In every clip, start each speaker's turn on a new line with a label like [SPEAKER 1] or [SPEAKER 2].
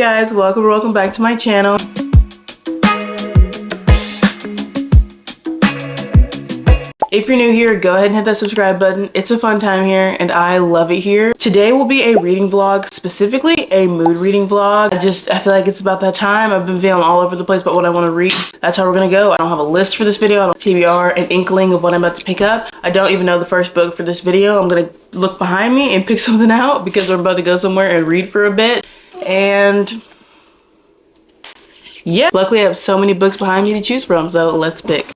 [SPEAKER 1] guys, welcome back to my channel. If you're new here, go ahead and hit that subscribe button. It's a fun time here and I love it here. Today will be a reading vlog, specifically a mood reading vlog. I feel like it's about that time. I've been feeling all over the place about what I want to read. That's how we're gonna go. I don't have a list for this video. I don't TBR, an inkling of what I'm about to pick up. I don't even know the first book for this video. I'm gonna look behind me and pick something out because we're about to go somewhere and read for a bit. And yeah, luckily I have so many books behind me to choose from, so let's pick.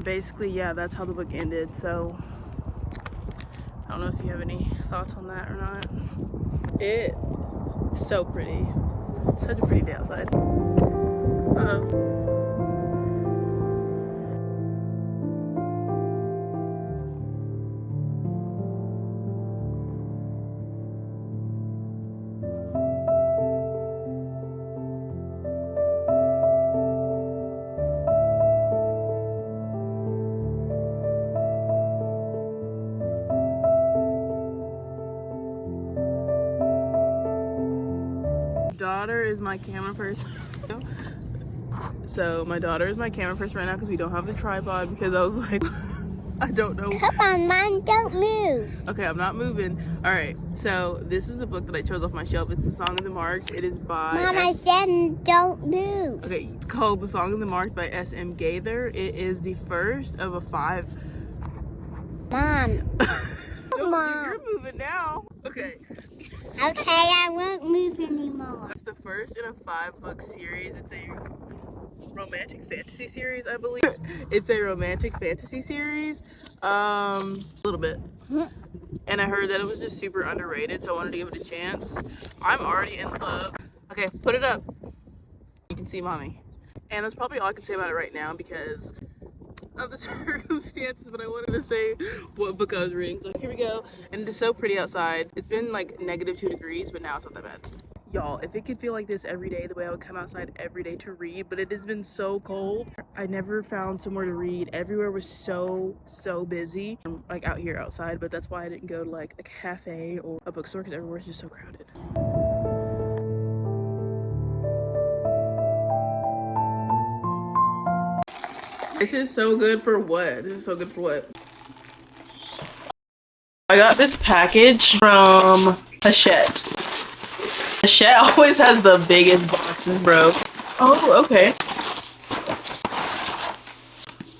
[SPEAKER 1] Basically, yeah, that's how the book ended, so I don't know if you have any thoughts on that or not. It's so pretty. Such a pretty day outside. Uh-oh. Daughter is my camera person. So my daughter is my camera person right now because we don't have the tripod, because I was like, I don't know.
[SPEAKER 2] Come on, Mom, don't move.
[SPEAKER 1] Okay, I'm not moving. All right, so this is the book that I chose off my shelf. It's The Song of the Marked. It is by
[SPEAKER 2] Mom, I said don't move.
[SPEAKER 1] Okay, it's called The Song of the Marked by S.M. Gaither. It is the first of a 5.
[SPEAKER 2] Mom.
[SPEAKER 1] No,
[SPEAKER 2] Mom.
[SPEAKER 1] you're moving now. Okay.
[SPEAKER 2] Okay, I won't move anymore.
[SPEAKER 1] It's the first in a 5-book series. It's a romantic fantasy series, I believe. It's a romantic fantasy series. A little bit. And I heard that it was just super underrated, so I wanted to give it a chance. I'm already in love. Okay, put it up. You can see mommy. And that's probably all I can say about it right now because of the circumstances, but I wanted to say what book I was reading. So here we go. And it is so pretty outside. It's been like -2 degrees, but now it's not that bad. Y'all, if it could feel like this every day, the way I would come outside every day to read, but it has been so cold. I never found somewhere to read. Everywhere was so busy. I'm like out here outside, but that's why I didn't go to like a cafe or a bookstore, because everywhere's just so crowded. This is so good for what? This is so good for what? I got this package from Hachette. Hachette always has the biggest boxes, bro. Oh, okay.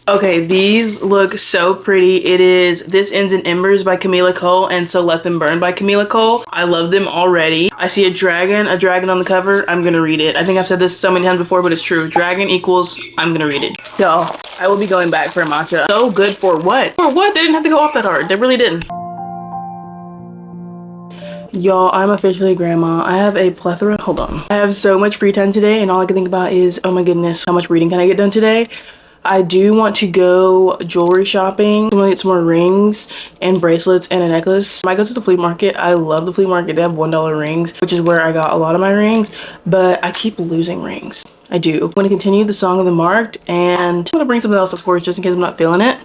[SPEAKER 1] Okay, these look so pretty. It is This Ends in Embers by Camila Cole and So Let Them Burn by Camila Cole. I love them already. I see a dragon on the cover. I'm gonna read it. I think I've said this so many times before, but it's true. Dragon equals I'm gonna read it. Y'all, I will be going back for a matcha. So good for what? For what? They didn't have to go off that hard. They really didn't. Y'all, I'm officially grandma. I have a plethora. Hold on. I have so much free time today and all I can think about is, oh my goodness, how much reading can I get done today? I do want to go jewelry shopping. I'm gonna get some more rings and bracelets and a necklace. I might go to the flea market. I love the flea market. They have $1 rings, which is where I got a lot of my rings, but I keep losing rings. I do. I'm gonna continue The Song of the Marked, and I'm gonna bring something else, of course, just in case I'm not feeling it.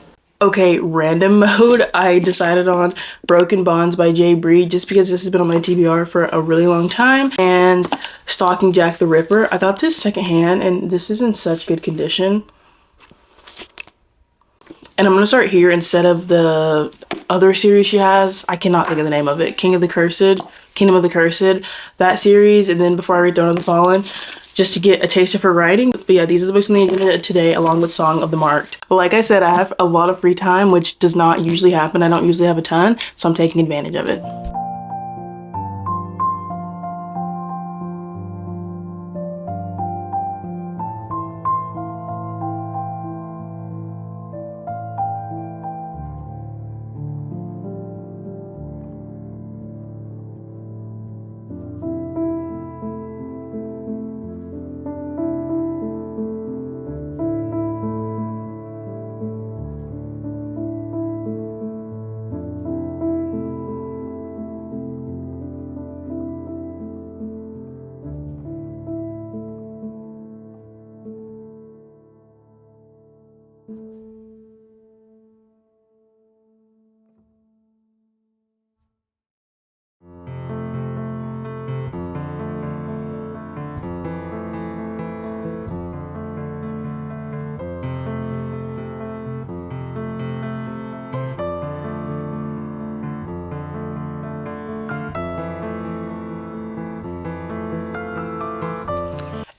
[SPEAKER 1] Okay, random mode. I decided on Broken Bonds by Jay Bree just because this has been on my TBR for a really long time. And Stalking Jack the Ripper. I got this secondhand and this is in such good condition. And I'm gonna start here instead of the other series she has. I cannot think of the name of it. Kingdom of the Cursed, that series. And then before I read Throne of the Fallen, just to get a taste of her writing. But yeah, these are the books on the agenda today, along with Song of the Marked. But like I said, I have a lot of free time, which does not usually happen. I don't usually have a ton, so I'm taking advantage of it.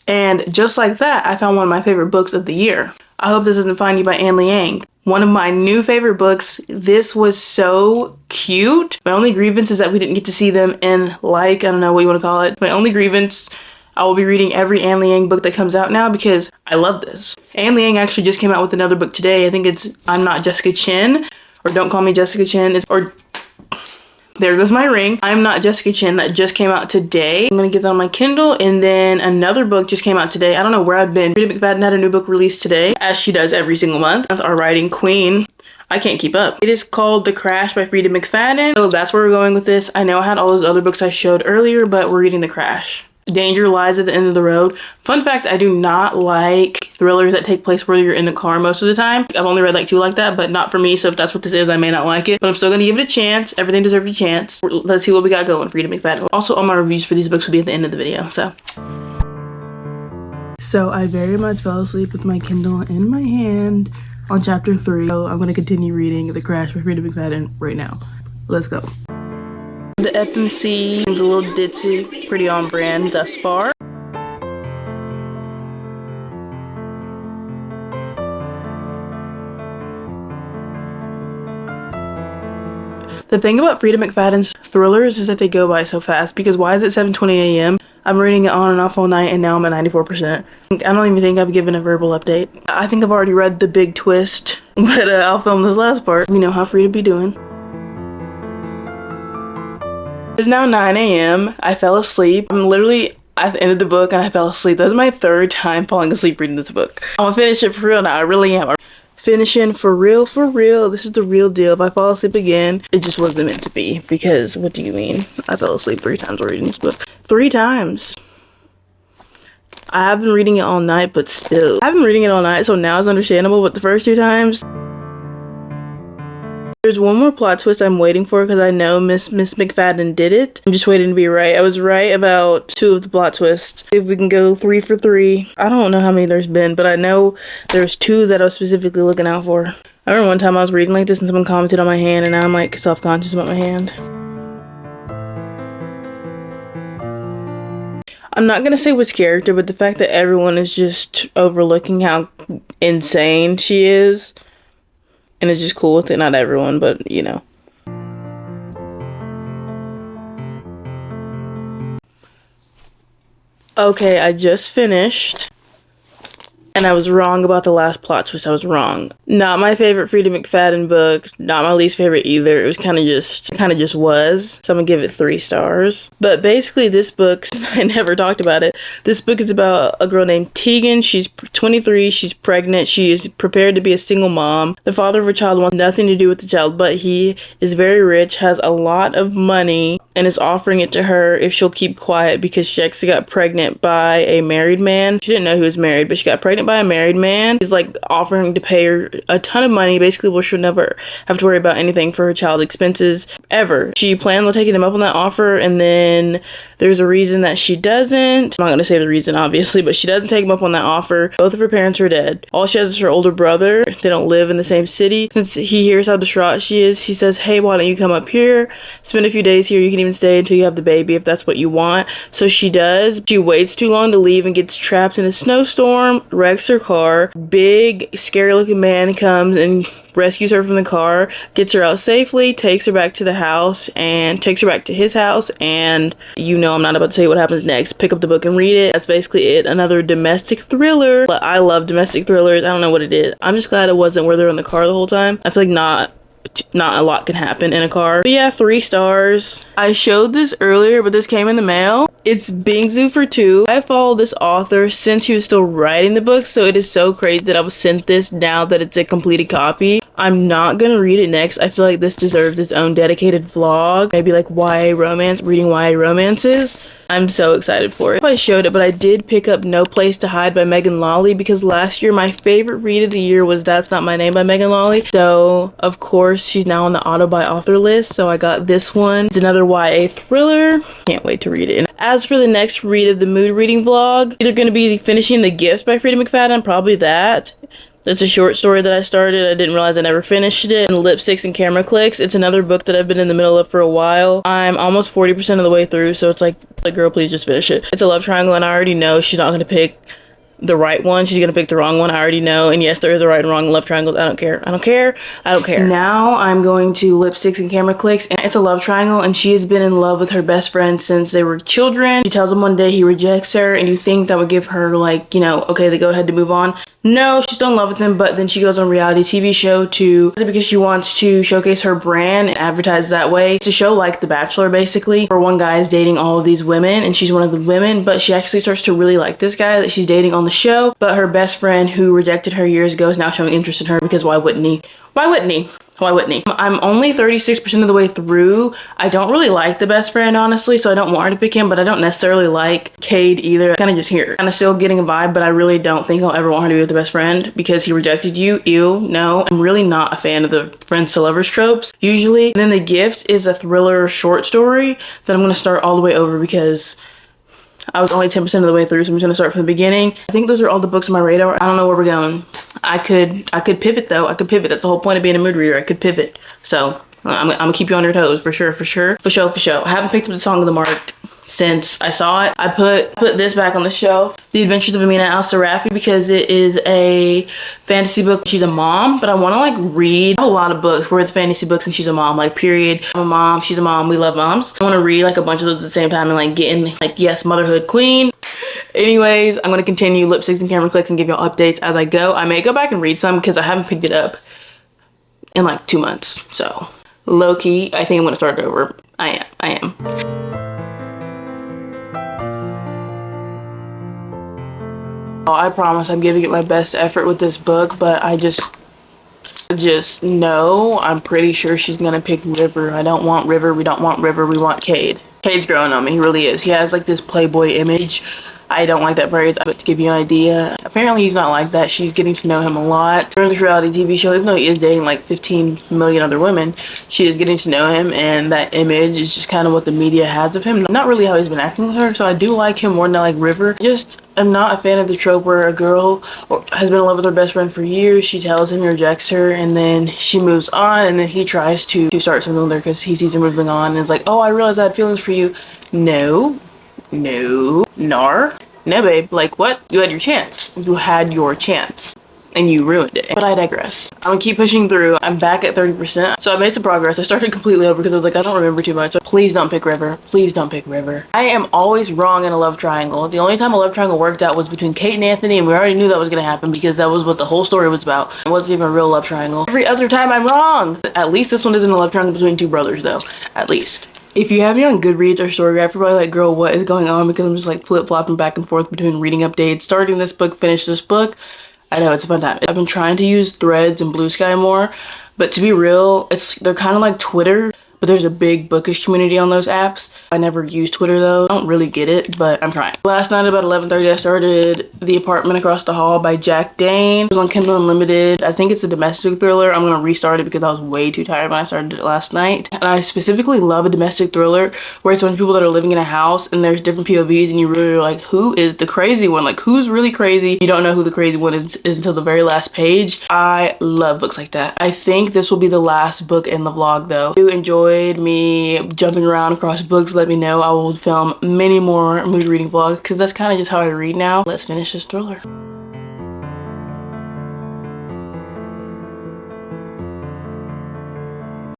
[SPEAKER 1] And just like that, I found one of my favorite books of the year. I Hope This Doesn't Find You by Anne Liang. One of my new favorite books. This was so cute. My only grievance is that we didn't get to see them in, like, I don't know what you want to call it. My only grievance, I will be reading every Anne Liang book that comes out now because I love this. Anne Liang actually just came out with another book today. I think it's I'm Not Jessica Chin, or Don't Call Me Jessica Chin, or there goes my ring. I'm Not Jessica Chin, that just came out today. I'm gonna get that on my Kindle. And then another book just came out today. I don't know where I've been. Frida McFadden had a new book released today, as she does every single month. Our writing queen. I can't keep up. It is called The Crash by Frida McFadden. So that's where we're going with this. I know I had all those other books I showed earlier, but we're reading The Crash. Danger lies at the end of the road. Fun fact, I do not like thrillers that take place where you're in the car most of the time. I've only read like 2 like that, but not for me. So if that's what this is, I may not like it, but I'm still gonna give it a chance. Everything deserves a chance. Let's see what we got going. Frida McFadden. Also, all my reviews for these books will be at the end of the video. So I very much fell asleep with my Kindle in my hand on chapter 3. So I'm gonna continue reading The Crash by Frida McFadden right now. Let's go. The FMC is a little ditzy, pretty on brand thus far. The thing about Frida McFadden's thrillers is that they go by so fast, because why is it 7:20 a.m.? I'm reading it on and off all night and now I'm at 94%. I don't even think I've given a verbal update. I think I've already read the big twist, but I'll film this last part. We know how Frida be doing. It's now 9 a.m. I fell asleep. I'm literally at the end of the book and I fell asleep. That's my 3rd time falling asleep reading this book. I'm gonna finish it for real now. I really am. Finishing for real, for real. This is the real deal. If I fall asleep again, it just wasn't meant to be. Because what do you mean? I fell asleep 3 times while reading this book. 3 times. I have been reading it all night, but still. I've been reading it all night, so now it's understandable, but the first 2 times. There's one more plot twist I'm waiting for because I know Miss McFadden did it. I'm just waiting to be right. I was right about 2 of the plot twists. If we can go 3 for 3. I don't know how many there's been, but I know there's 2 that I was specifically looking out for. I remember one time I was reading like this and someone commented on my hand and now I'm like self-conscious about my hand. I'm not gonna say which character, but the fact that everyone is just overlooking how insane she is. And it's just cool with it. Not everyone, but you know. Okay, I just finished. And I was wrong about the last plot twist. I was wrong. Not my favorite Frida McFadden book. Not my least favorite either. It was kind of just was. So I'm gonna give it 3 stars. But basically this book, I never talked about it. This book is about a girl named Tegan. She's 23. She's pregnant. She is prepared to be a single mom. The father of her child wants nothing to do with the child, but he is very rich, has a lot of money. and is offering it to her if she'll keep quiet because she actually got pregnant by a married man. She didn't know he was married, but she got pregnant by a married man. He's like offering to pay her a ton of money, basically where she'll never have to worry about anything for her child expenses ever. She planned on taking him up on that offer, and then there's a reason that she doesn't. I'm not gonna say the reason, obviously, but she doesn't take him up on that offer. Both of her parents are dead. All she has is her older brother. They don't live in the same city. Since he hears how distraught she is, he says, hey, why don't you come up here, spend a few days here, you can even stay until you have the baby if that's what you want. So she does. She waits too long to leave and gets trapped in a snowstorm, wrecks her car. Big, scary looking man comes and rescues her from the car, gets her out safely, takes her back to the house, and takes her back to his house. And you know I'm not about to tell you what happens next. Pick up the book and read it. That's basically it. Another domestic thriller. But I love domestic thrillers. I don't know what it is. I'm just glad it wasn't where they're in the car the whole time. I feel like not a lot can happen in a car. But yeah, 3 stars. I showed this earlier, but this came in the mail. It's Bingzu for 2. I followed this author since he was still writing the book, so it is so crazy that I was sent this now that it's a completed copy. I'm not gonna read it next. I feel like this deserves its own dedicated vlog. Maybe like YA romance, reading YA romances. I'm so excited for it. I showed it, but I did pick up No Place to Hide by Megan Lawley because last year my favorite read of the year was That's Not My Name by Megan Lawley. So of course she's now on the auto buy author list, so I got this one. It's another YA thriller. Can't wait to read it. And as for the next read of the mood reading vlog, either going to be Finishing the Gifts by Frida McFadden, probably that. It's a short story that I started. I didn't realize I never finished it. And Lipsticks and Camera Clicks. It's another book that I've been in the middle of for a while. I'm almost 40% of the way through, so it's like, girl, please just finish it. It's a love triangle, and I already know she's not going to pick the right one. She's gonna pick the wrong one. I already know. And yes, there is a right and wrong love triangle. I don't care. I don't care. I don't care. Now I'm going to Lipsticks and Camera Clicks, and it's a love triangle, and she has been in love with her best friend since they were children. She tells him one day he rejects her, and you think that would give her, like, you know, okay, they go ahead to move on. No, she's still in love with him, but then she goes on a reality TV show because she wants to showcase her brand and advertise that way. It's a show like The Bachelor, basically, where one guy is dating all of these women, and she's one of the women, but she actually starts to really like this guy that she's dating on the show. But her best friend who rejected her years ago is now showing interest in her because why wouldn't he? Why wouldn't he? Why wouldn't he? I'm only 36% of the way through. I don't really like the best friend, honestly, so I don't want her to pick him, but I don't necessarily like Cade either. Kind of just here. Kind of still getting a vibe, but I really don't think I'll ever want her to be with the best friend because he rejected you. Ew, no. I'm really not a fan of the friends to lovers tropes, usually. And then The Gift is a thriller short story that I'm going to start all the way over because I was only 10% of the way through, so I'm just gonna start from the beginning. I think those are all the books on my radar. I don't know where we're going. I could pivot though. I could pivot. That's the whole point of being a mood reader. I could pivot. So I'm gonna keep you on your toes for sure. I haven't picked up the Song of the Marked since I saw it. I put this back on the shelf, The Adventures of Amina Al-Sarafi, because it is a fantasy book. She's a mom, but I want to like read a lot of books where it's fantasy books and she's a mom, like period. I'm a mom, she's a mom, we love moms. I want to read like a bunch of those at the same time and like get in like, yes, motherhood queen. Anyways, I'm going to continue Lipsticks and Camera Clicks and give y'all updates as I go. I may go back and read some because I haven't picked it up in like 2 months. So low key, I think I'm going to start it over. I am. I promise I'm giving it my best effort with this book, but I just know, I'm pretty sure she's gonna pick River. I don't want River, we don't want River, we want Cade. Cade's growing on me, he really is. He has like this playboy image. I don't like that phrase, but to give you an idea, apparently he's not like that. She's getting to know him a lot. During this reality TV show, even though he is dating like 15 million other women, she is getting to know him, and that image is just kind of what the media has of him. Not really how he's been acting with her, so I do like him more than I like River. I'm not a fan of the trope where a girl has been in love with her best friend for years, she tells him he rejects her, and then she moves on, and then he tries to start something with her because he sees her moving on, and is like, oh, I realized I had feelings for you. No, no babe, like what? You had your chance. You had your chance. And you ruined it. But I digress. I'm gonna keep pushing through. I'm back at 30%. So I made some progress. I started completely over because I was like, I don't remember too much. So please don't pick River. Please don't pick River. I am always wrong in a love triangle. The only time a love triangle worked out was between Kate and Anthony, and we already knew that was gonna happen because that was what the whole story was about. It wasn't even a real love triangle. Every other time I'm wrong. At least this one isn't a love triangle between 2 brothers though. At least. If you have me on Goodreads or Storygraph, you're probably like, girl, what is going on? Because I'm just like flip-flopping back and forth between reading updates, starting this book, finish this book. I know, it's a fun time. I've been trying to use Threads and Blue Sky more, but to be real, they're kind of like Twitter, but there's a big bookish community on those apps. I never use Twitter though. I don't really get it, but I'm trying. Last night about 11:30 I started The Apartment Across the Hall by Jack Dane. It was on Kindle Unlimited. I think it's a domestic thriller. I'm gonna restart it because I was way too tired when I started it last night. And I specifically love a domestic thriller where it's a bunch of people that are living in a house and there's different POVs and you really are like, who is the crazy one? Like, who's really crazy? You don't know who the crazy one is until the very last page. I love books like that. I think this will be the last book in the vlog though. If you enjoyed me jumping around across books, let me know. I will film many more mood reading vlogs because that's kind of just how I read now. Let's finish this thriller.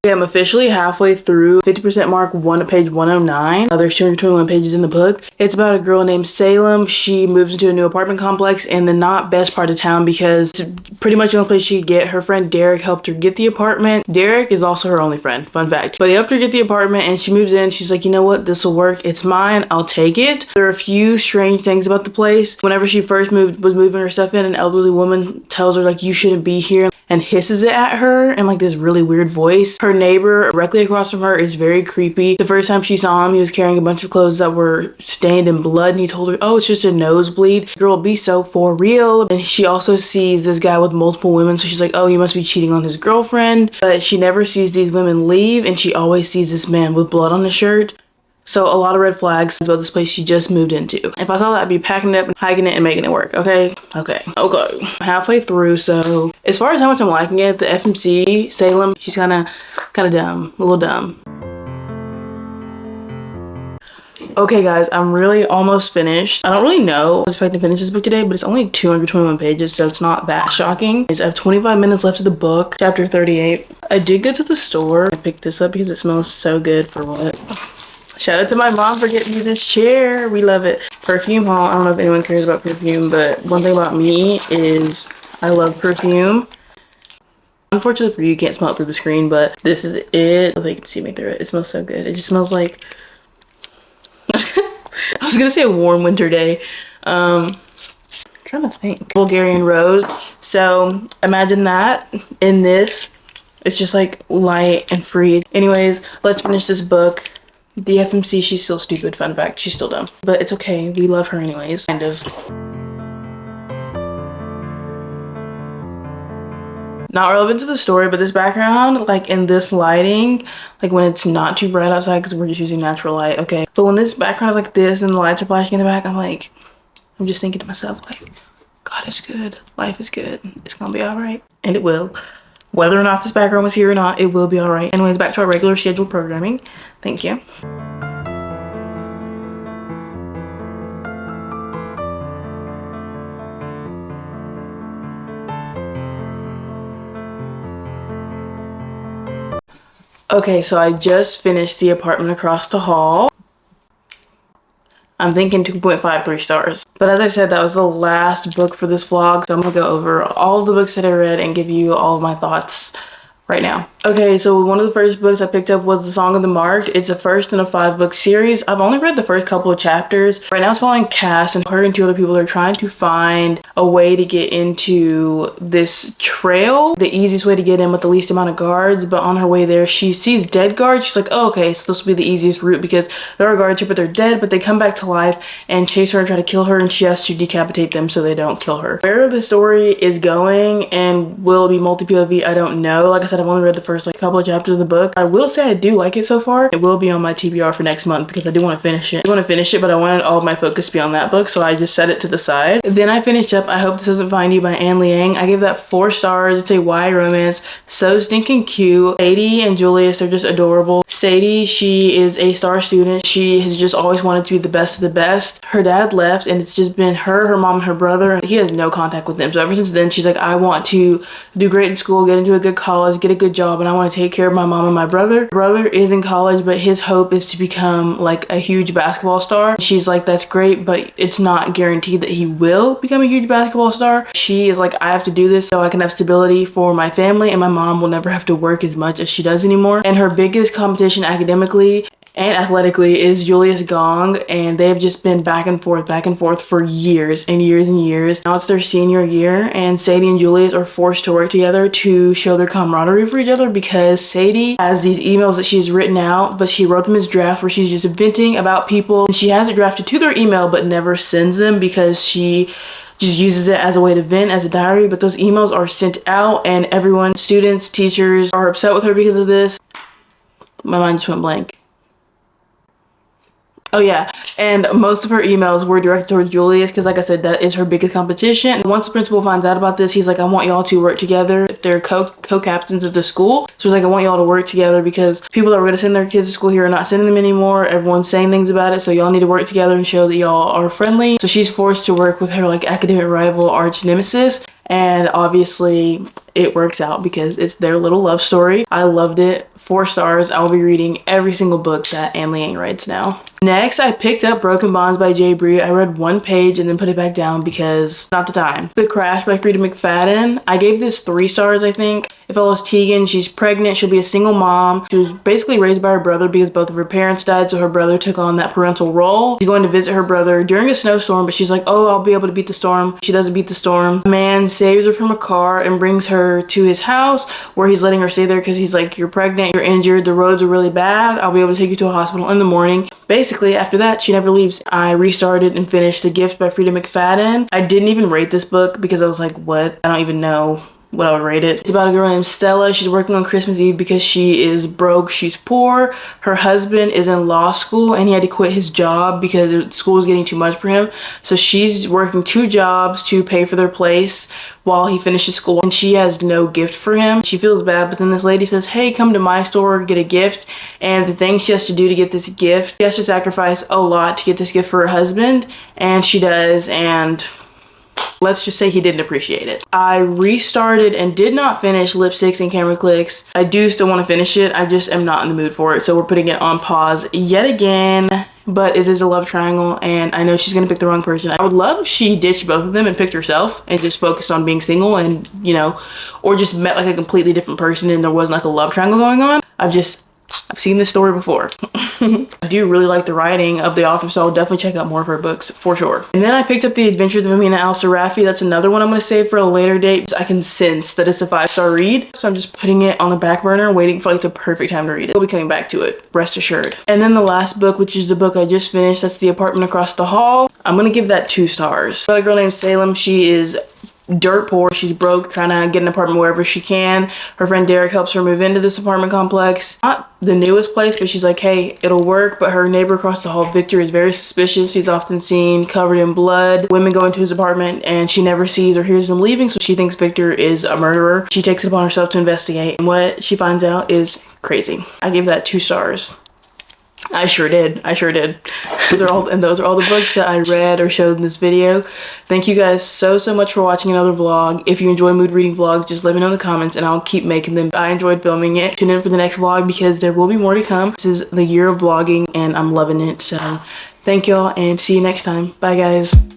[SPEAKER 1] Okay, I'm officially halfway through 50% mark, page 109. There's 221 pages in the book. It's about a girl named Salem. She moves into a new apartment complex in the not best part of town because it's pretty much the only place she could get. Her friend Derek helped her get the apartment. Derek is also her only friend, fun fact. But he helped her get the apartment and she moves in. She's like, you know what, this will work. It's mine, I'll take it. There are a few strange things about the place. Whenever she first was moving her stuff in, an elderly woman tells her like, you shouldn't be here, and hisses it at her in like this really weird voice. Her neighbor directly across from her is very creepy. The first time she saw him, he was carrying a bunch of clothes that were stained in blood and he told her, oh, it's just a nosebleed. Girl, be so for real. And she also sees this guy with multiple women, so she's like, oh, you must be cheating on his girlfriend. But she never sees these women leave and she always sees this man with blood on his shirt. So a lot of red flags about this place she just moved into. If I saw that, I'd be packing it up and hiking it and making it work, okay? Okay. Halfway through, so as far as how much I'm liking it, the FMC, Salem, she's kind of dumb, a little dumb. Okay guys, I'm really almost finished. I don't really know I was expecting to finish this book today, but it's only 221 pages, so it's not that shocking. I have 25 minutes left of the book, chapter 38. I did go to the store. I picked this up because it smells so good for what? Shout out to my mom for getting me this chair. We love it. Perfume haul. I don't know if anyone cares about perfume, but one thing about me is I love perfume. Unfortunately for you, you can't smell it through the screen, but this is it. I hope you can see me through it. It smells so good. It just smells like I was gonna say a warm winter day. I'm trying to think. Bulgarian rose. So imagine that in this. It's just like light and free. Anyways, let's finish this book. The FMC, she's still stupid, fun fact, she's still dumb. But it's okay, we love her anyways, kind of. Not relevant to the story, but this background, like in this lighting, like when it's not too bright outside because we're just using natural light, okay? But when this background is like this and the lights are flashing in the back, I'm just thinking to myself like, God is good, life is good, it's gonna be all right, and it will. Whether or not this background was here or not, it will be all right. Anyways, back to our regular scheduled programming. Thank you. Okay, so I just finished The Apartment Across the Hall. I'm thinking 2.53 stars. But as I said, that was the last book for this vlog. So I'm gonna go over all of the books that I read and give you all of my thoughts right now. Okay, so one of the first books I picked up was The Song of the Marked. It's the first in a 5-book series. I've only read the first couple of chapters. Right now it's following Cass, and her and 2 other people are trying to find a way to get into this trail, the easiest way to get in with the least amount of guards. But on her way there, she sees dead guards. She's like, oh, okay, so this will be the easiest route because there are guards here, but they're dead, but they come back to life and chase her and try to kill her, and she has to decapitate them so they don't kill her. Where the story is going and will it be multi-POV, I don't know. Like I said, I've only read the first couple of chapters of the book. I will say I do like it so far. It will be on my TBR for next month because I do want to finish it. But I wanted all of my focus to be on that book, so I just set it to the side. Then I finished up I Hope This Doesn't Find You by Anne Liang. I gave that 4 stars. It's a YA romance. So stinking cute. Sadie and Julius, they're just adorable. Sadie, she is a star student. She has just always wanted to be the best of the best. Her dad left and it's just been her mom, and her brother. He has no contact with them. So ever since then, she's like, I want to do great in school, get into a good college, get a good job, and I want to take care of my mom and my brother. Her brother is in college, but his hope is to become like a huge basketball star. She's like, that's great, but it's not guaranteed that he will become a huge basketball star. She is like, I have to do this so I can have stability for my family, and my mom will never have to work as much as she does anymore. And her biggest competition academically and athletically is Julius Gong, and they've just been back and forth for years and years and years. Now it's their senior year, and Sadie and Julius are forced to work together to show their camaraderie for each other, because Sadie has these emails that she's written out, but she wrote them as drafts where she's just venting about people, and she has it drafted to their email but never sends them because she just uses it as a way to vent, as a diary. But those emails are sent out, and everyone, students, teachers, are upset with her because of this. My mind just went blank. Oh yeah, and most of her emails were directed towards Julius because, like I said, that is her biggest competition. Once the principal finds out about this, he's like, I want y'all to work together. They're co-captains of the school. So he's like, I want y'all to work together because people that were going to send their kids to school here are not sending them anymore. Everyone's saying things about it, so y'all need to work together and show that y'all are friendly. So she's forced to work with her like academic rival, arch nemesis. And obviously it works out because it's their little love story. I loved it. 4 stars. I'll be reading every single book that Anne Liang writes now. Next, I picked up Broken Bonds by Jay Bree. I read 1 page and then put it back down because not the time. The Crash by Frida McFadden. I gave this 3 stars, I think. It follows Tegan. She's pregnant. She'll be a single mom. She was basically raised by her brother because both of her parents died, so her brother took on that parental role. She's going to visit her brother during a snowstorm, but she's like, oh, I'll be able to beat the storm. She doesn't beat the storm. A man saves her from a car and brings her to his house where he's letting her stay there because he's like, you're pregnant, you're injured, the roads are really bad. I'll be able to take you to a hospital in the morning. Basically, after that, she never leaves. I restarted and finished The Gift by Frida McFadden. I didn't even rate this book because I was like, what? I don't even know what I would rate it. It's about a girl named Stella. She's working on Christmas Eve because she is broke, she's poor. Her husband is in law school and he had to quit his job because school was getting too much for him. So she's working 2 jobs to pay for their place while he finishes school, and she has no gift for him. She feels bad, but then this lady says, hey, come to my store, get a gift. And the thing she has to do to get this gift, she has to sacrifice a lot to get this gift for her husband, and she does, and let's just say he didn't appreciate it. I restarted and did not finish Lipsticks and Camera Clicks. I do still want to finish it. I just am not in the mood for it. So we're putting it on pause yet again. But it is a love triangle and I know she's gonna pick the wrong person. I would love if she ditched both of them and picked herself and just focused on being single and, you know, or just met like a completely different person and there wasn't like a love triangle going on. I've seen this story before. I do really like the writing of the author, so I'll definitely check out more of her books for sure. And then I picked up The Adventures of Amina Al-Sarafi. That's another one I'm going to save for a later date. I can sense that it's a 5-star read, so I'm just putting it on the back burner, waiting for like the perfect time to read it. We'll be coming back to it, rest assured. And then the last book, which is the book I just finished, that's The Apartment Across the Hall. I'm going to give that 2 stars. Got a girl named Salem. She is dirt poor. She's broke, trying to get an apartment wherever she can. Her friend Derek helps her move into this apartment complex. Not the newest place, but she's like, hey, it'll work. But her neighbor across the hall, Victor, is very suspicious. He's often seen covered in blood. Women go into his apartment and she never sees or hears them leaving, so she thinks Victor is a murderer. She takes it upon herself to investigate, and what she finds out is crazy. I gave that 2 stars. I sure did. Those are all the books that I read or showed in this video. Thank you guys so much for watching another vlog. If you enjoy mood reading vlogs, just let me know in the comments and I'll keep making them. I enjoyed filming it. Tune in for the next vlog because there will be more to come. This is the year of vlogging and I'm loving it. So thank y'all and see you next time. Bye guys.